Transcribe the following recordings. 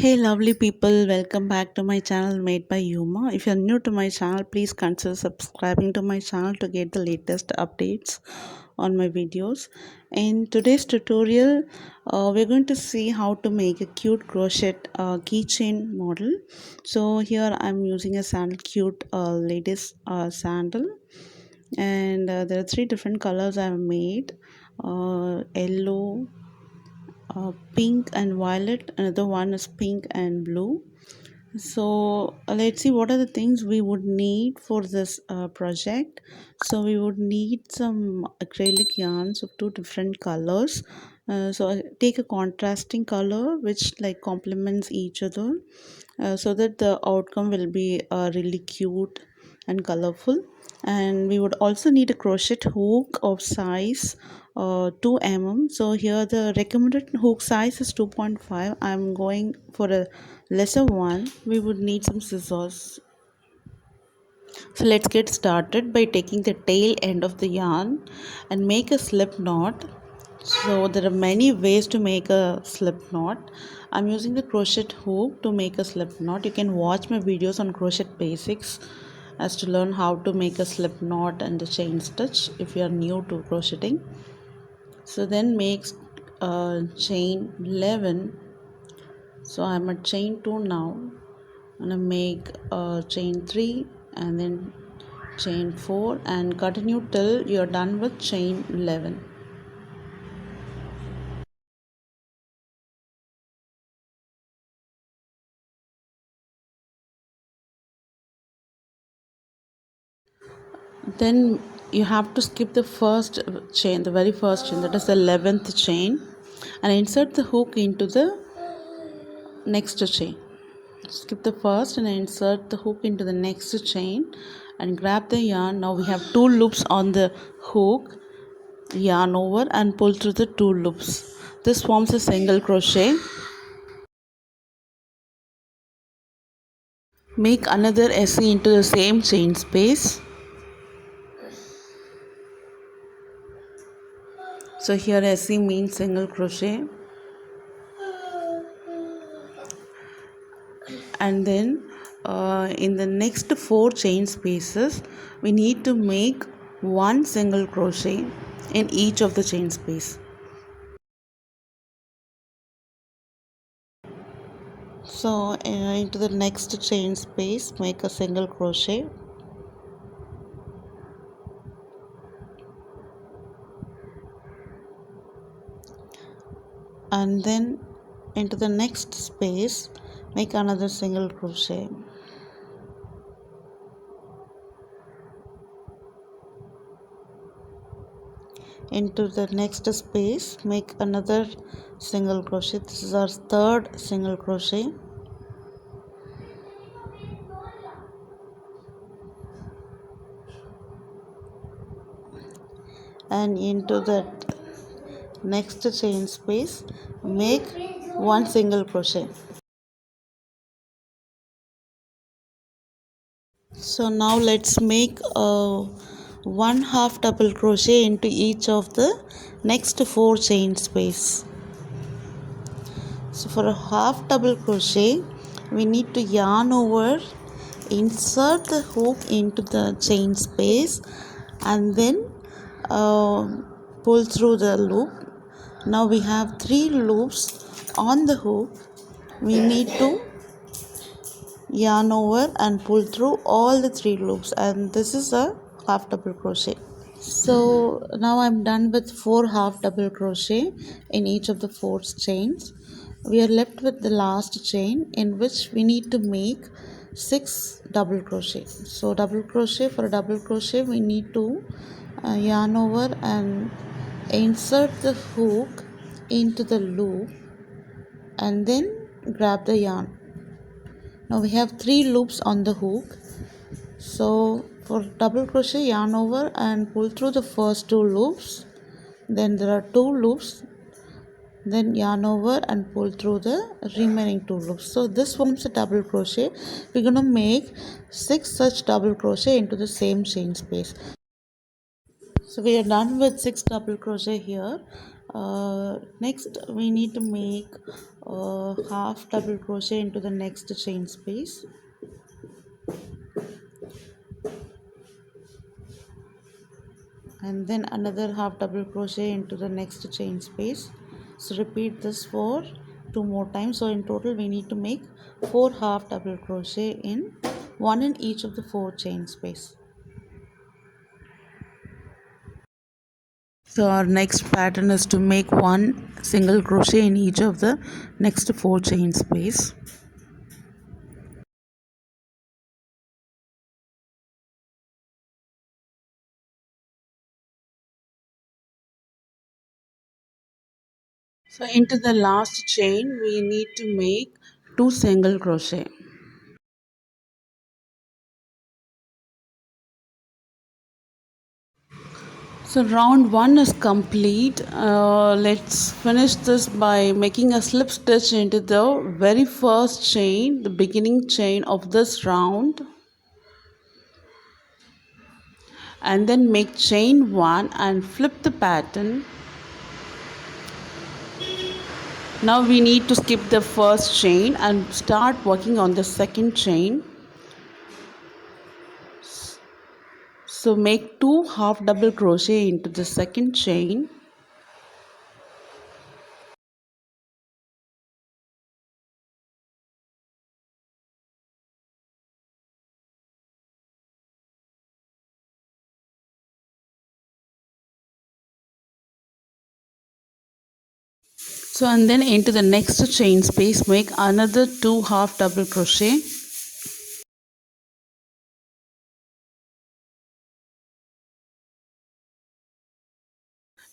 Hey lovely people, welcome back to my channel made by Yuma. If you're new to my channel, please consider subscribing to my channel to get the latest updates on my videos. In today's tutorial, we're going to see how to make a cute crochet keychain model. So here I'm using a sandal, cute ladies sandal, and there are three different colors I've made: yellow, pink and violet. Another one is pink and blue. So let's see what are the things we would need for this project. So we would need some acrylic yarns of two different colors. So I take a contrasting color which like complements each other, so that the outcome will be really cute and colorful. And we would also need a crochet hook of size 2 so here the recommended hook size is 2.5. I'm going for a lesser one. We would need some scissors. So let's get started by taking the tail end of the yarn and make a slip knot. So there are many ways to make a slip knot. I'm using the crochet hook to make a slip knot. You can watch my videos on crochet basics as to learn how to make a slip knot and the chain stitch if you are new to crocheting. So then make chain 11. So I'm at chain 2 now. I'm gonna make chain 3 and then chain 4 and continue till you're done with chain 11. Then you have to skip the first chain, the very first chain, that is the 11th chain, and insert the hook into the next chain. Skip the first and insert the hook into the next chain and grab the yarn. Now we have two loops on the hook. Yarn over and pull through the two loops. This forms a single crochet. Make another SE into the same chain space. So here SE means single crochet. And then in the next 4 chain spaces we need to make one single crochet in each of the chain space. So into the next chain space make a single crochet, and then into the next space make another single crochet. Into the next space make another single crochet. This is our third single crochet. And into that next chain space make one single crochet. So now let's make one half double crochet into each of the next 4 chain space. So for a half double crochet we need to yarn over, insert the hook into the chain space, and then pull through the loop. Now we have 3 loops on the hook. We need to yarn over and pull through all the 3 loops, and this is a half double crochet. So now I'm done with 4 half double crochet in each of the 4 chains. We are left with the last chain in which we need to make 6 double crochet. So double crochet, for a double crochet we need to yarn over and insert the hook into the loop and then grab the yarn. Now we have 3 loops on the hook. So for double crochet, yarn over and pull through the first 2 loops. Then there are 2 loops. Then yarn over and pull through the remaining 2 loops. So this forms a double crochet. We're going to make 6 such double crochet into the same chain space. So we are done with 6 double crochet here. Next we need to make half double crochet into the next chain space, and then another half double crochet into the next chain space. So repeat this for two more times. So in total we need to make four half double crochet in one in each of the four chain space. So our next pattern is to make one single crochet in each of the next four chain space. So into the last chain we need to make two single crochet. So round 1 is complete. Let's finish this by making a slip stitch into the very first chain, the beginning chain of this round, and then make chain 1 and flip the pattern. Now we need to skip the first chain and start working on the second chain. So make two half double crochet into the second chain. So and then into the next chain space make another two half double crochet.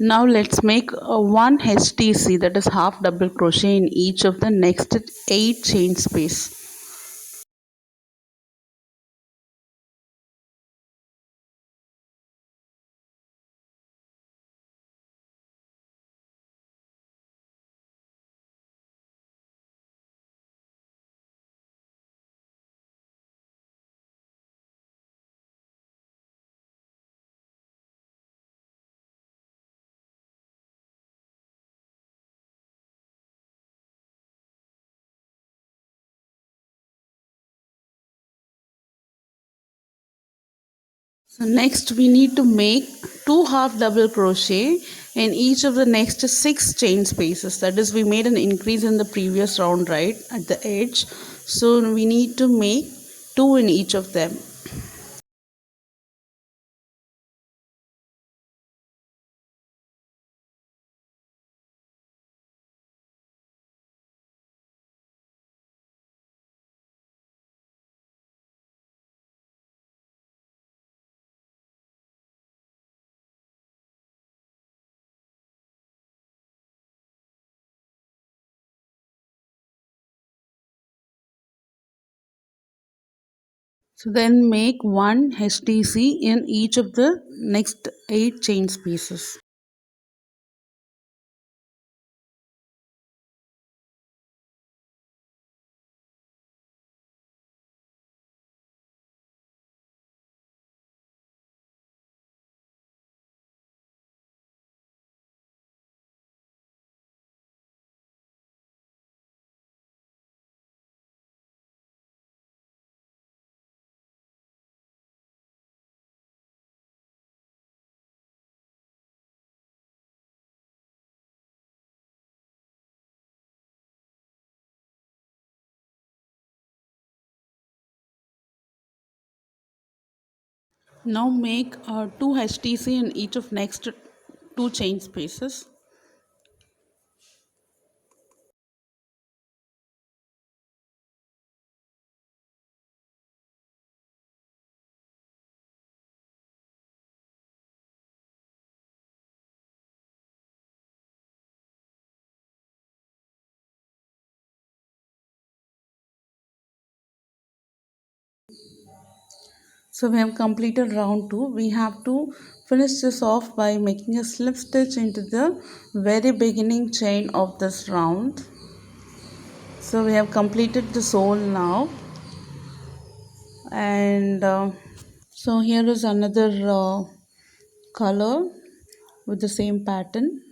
Now let's make one HTC, that is half double crochet in each of the next 8 chain space. So next we need to make two half double crochet in each of the next 6 chain spaces. That is, we made an increase in the previous round, right, at the edge. So we need to make 2 in each of them. So then make one HTC in each of the next 8 chain spaces. Now make 2 HTC in each of next 2 chain spaces. So we have completed round 2. We have to finish this off by making a slip stitch into the very beginning chain of this round. So we have completed the sole now, and so here is another color with the same pattern.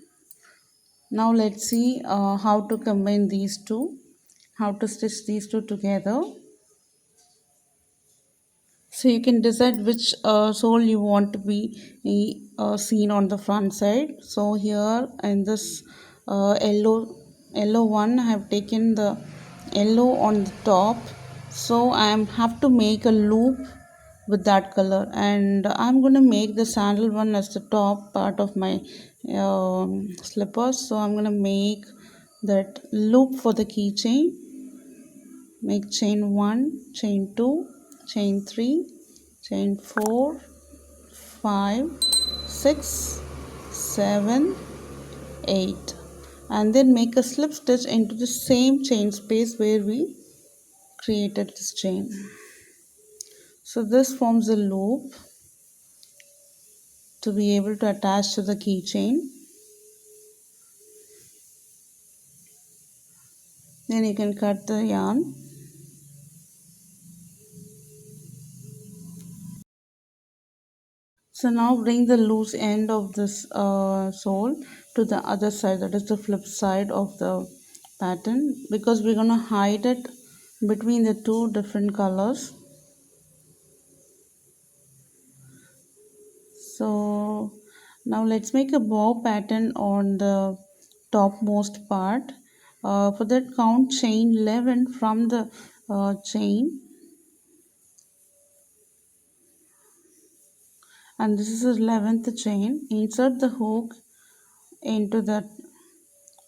Now let's see how to combine these two, how to stitch these two together. So you can decide which sole you want to be seen on the front side. So here in this yellow one, I have taken the yellow on the top. So I am have to make a loop with that color, and I'm going to make the sandal one as the top part of my slippers. So I'm going to make that loop for the keychain. Make chain 1, chain 2, chain 3, chain 4, 5, 6, 7, 8, and then make a slip stitch into the same chain space where we created this chain. So this forms a loop to be able to attach to the keychain. Then you can cut the yarn. So now bring the loose end of this sole to the other side, that is the flip side of the pattern, because we're going to hide it between the two different colors. So now let's make a bow pattern on the topmost part. For that, count chain 11 from the chain, and this is the 11th chain. Insert the hook into that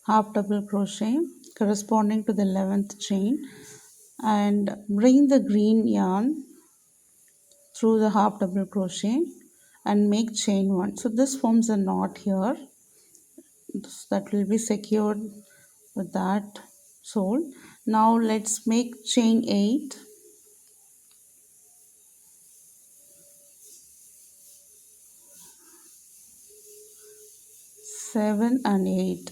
half double crochet corresponding to the 11th chain, and bring the green yarn through the half double crochet and make chain 1. So this forms a knot here that will be secured with that sole. Now let's make chain 8, 7 and 8.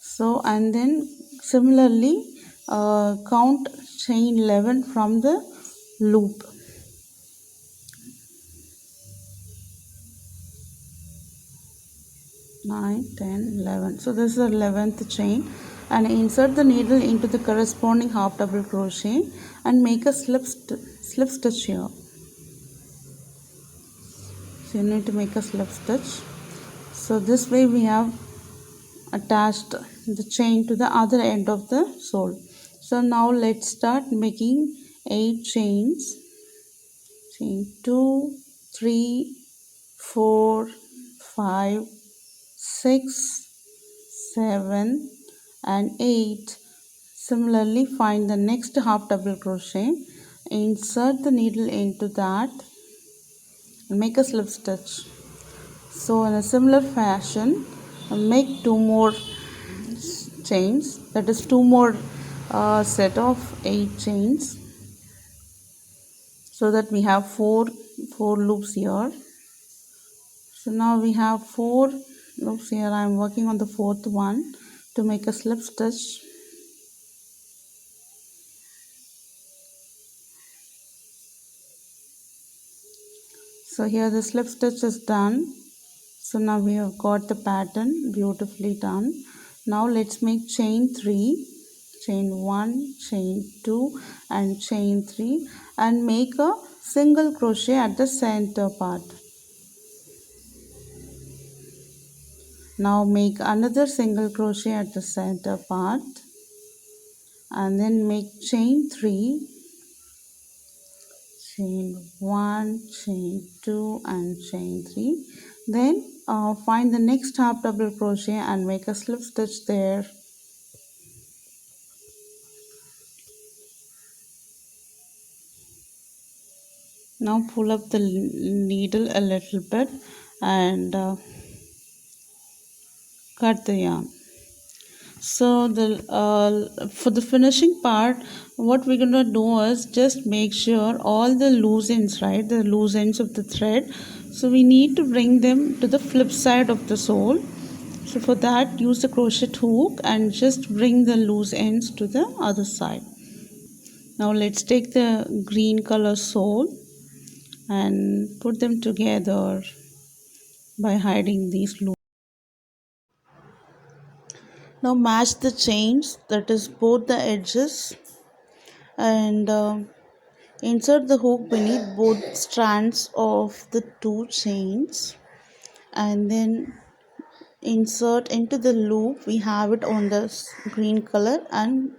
So and then similarly count chain 11 from the loop. 9, 10, 11. So this is the 11th chain, and insert the needle into the corresponding half double crochet and make a slip stitch here. So you need to make a slip stitch. So this way we have attached the chain to the other end of the sole. So now let's start making 8 chains. Chain 2, 3, 4, 5, 6, 7 and 8. Similarly, find the next half double crochet, insert the needle into that and make a slip stitch. So in a similar fashion, make 2 more chains, that is 2 more set of 8 chains, so that we have four loops here. So now we have 4 loops here. I am working on the 4th one to make a slip stitch. So here the slip stitch is done. So now we have got the pattern beautifully done. Now let's make chain 3, chain 1, chain 2 and chain 3, and make a single crochet at the center part. Now make another single crochet at the center part, and then make chain 3, chain 1, chain 2 and chain 3. Then find the next half double crochet and make a slip stitch there. Now pull up the needle a little bit and cut the yarn. So for the finishing part, what we're gonna do is just make sure all the loose ends, right, the loose ends of the thread, so we need to bring them to the flip side of the sole. So for that, use the crochet hook and just bring the loose ends to the other side. Now let's take the green color sole and put them together by hiding these loops. Now match the chains, that is both the edges, and insert the hook beneath both strands of the two chains, and then insert into the loop we have it on the green color and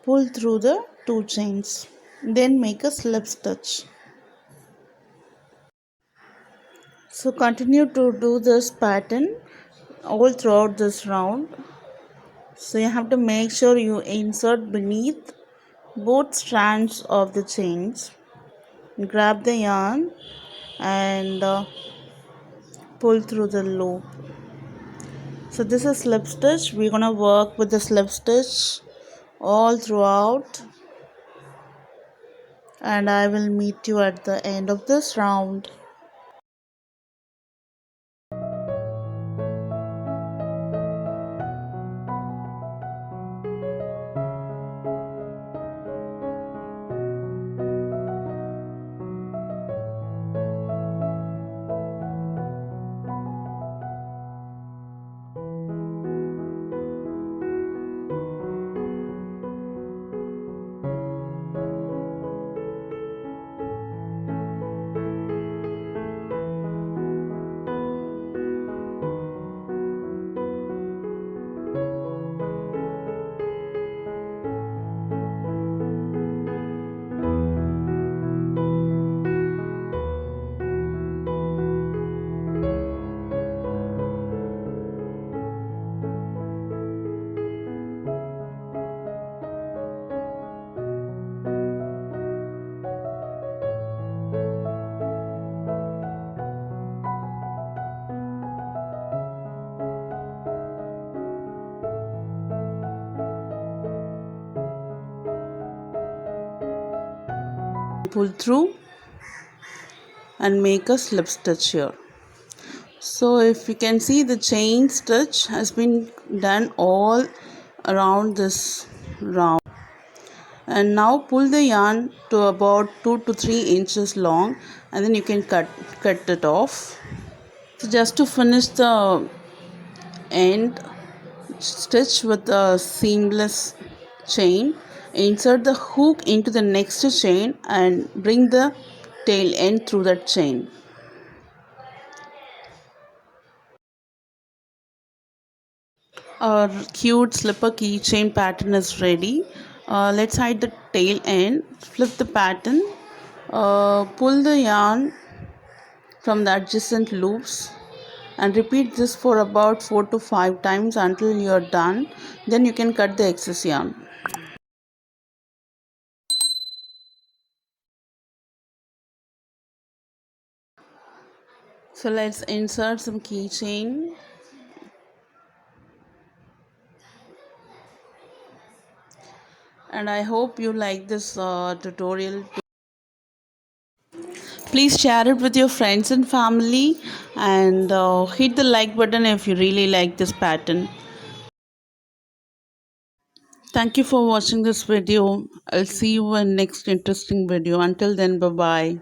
pull through the two chains. Then make a slip stitch. So continue to do this pattern all throughout this round. So you have to make sure you insert beneath both strands of the chains. Grab the yarn and pull through the loop. So this is slip stitch. We're gonna work with the slip stitch all throughout, and I will meet you at the end of this round. Pull through and make a slip stitch here. So if you can see, the chain stitch has been done all around this round, and now pull the yarn to about 2 to 3 inches long, and then you can cut it off. So just to finish the end, stitch with a seamless chain, insert the hook into the next chain and bring the tail end through that chain. Our cute slipper keychain pattern is ready. Let's hide the tail end, flip the pattern, pull the yarn from the adjacent loops, and repeat this for about 4 to 5 times until you're done. Then you can cut the excess yarn. So let's insert some keychain. And I hope you like this tutorial. Please share it with your friends and family, and hit the like button if you really like this pattern. Thank you for watching this video. I'll see you in next interesting video. Until then, bye bye.